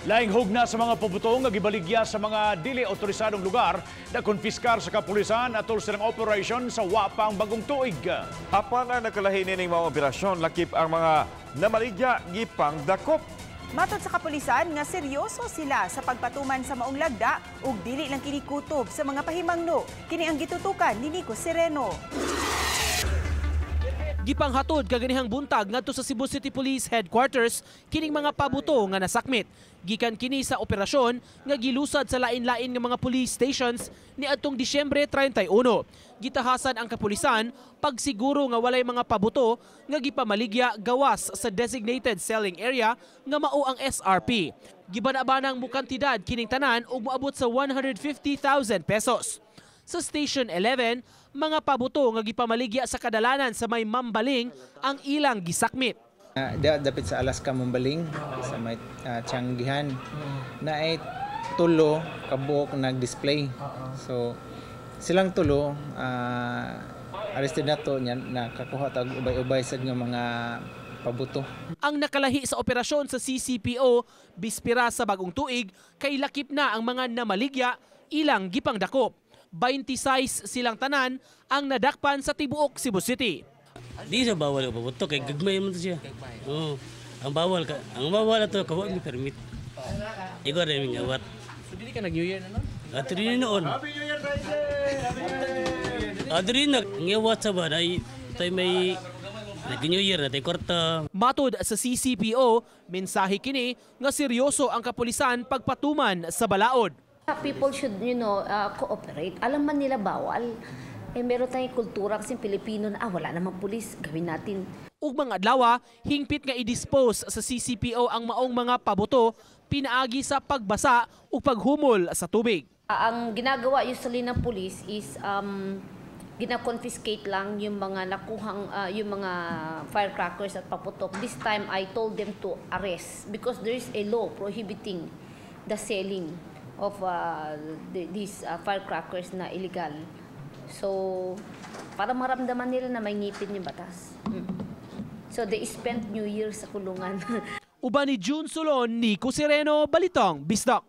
Laing hugna sa mga pabutong nga gibaligya sa mga dili otorisadong lugar na konfiskar sa kapulisan atol sa operasyon sa wapang bagong tuig. Apan ang nakalahin ning mga operasyon, lakip ang mga namaligya gipang dakop. Matod sa kapulisan nga seryoso sila sa pagpatuman sa maong lagda ug dili lang kini kutob sa mga pahimangno. Kini ang gitutukan ni Nico Sereno. Gipanghatod kaganihang buntag ngadto sa Cebu City Police Headquarters kining mga pabuto nga nasakmit. Gikan kini sa operasyon nga gilusad sa lain-lain nga mga police stations niadtong Disyembre 31. Gitahasan ang kapulisan pagsiguro nga walay mga pabuto nga gipamaligya gawas sa designated selling area nga mao ang SRP. Gibana-banang mukantidad kining tanan ug moabot sa 150,000 pesos. Sa Station 11, mga pabuto nga gipamaligya sa kadalanan sa may Mambaling ang ilang gisakmit. Dapit sa Alaska Mambaling sa may Tianggihan na ay tulo kabuok nag-display. So silang tulo arrested nato nya nakakuha tag ubay-ubay sad nga mga pabuto. Ang nakalahi sa operasyon sa CCPO bispira sa bagong tuig kay lakip na ang mga namaligya ilang gipangdakop. 26 silang tanan ang nadakpan sa tibuok Cebu City. Di sa bawal ka pabuto kay gagmay man to siya. Oo. Ang bawal ato kawa mi permit. Igo ra mi ngawat. So dili ka nag-New Year na no? Ato rin noon. Happy New Year Ato rin ngawat sa baday tay may Nag-New Year na tay kwarta. Matod sa CCPO, mensahe kini nga seryoso ang kapulisan pagpatuman sa balaod. People should, cooperate. Alam man nila bawal. Meron tayong kultura kasi Pilipino na wala namang pulis, gawin natin. Ug mga adlaw, hingpit nga i-dispose sa CCPO ang maong mga pabuto pinaagi sa pagbasa ug paghumol sa tubig. Ang ginagawa usually ng pulis is gina-confiscate lang yung mga nakuhang yung mga firecrackers at paputok. This time I told them to arrest because there is a law prohibiting the selling of these firecrackers na illegal. So, para maramdaman nila na may ngipin yung batas. So, they spent New Year sa kulungan. Uban ni June Sulon, Nico Sereno, Balitong, Bisdak.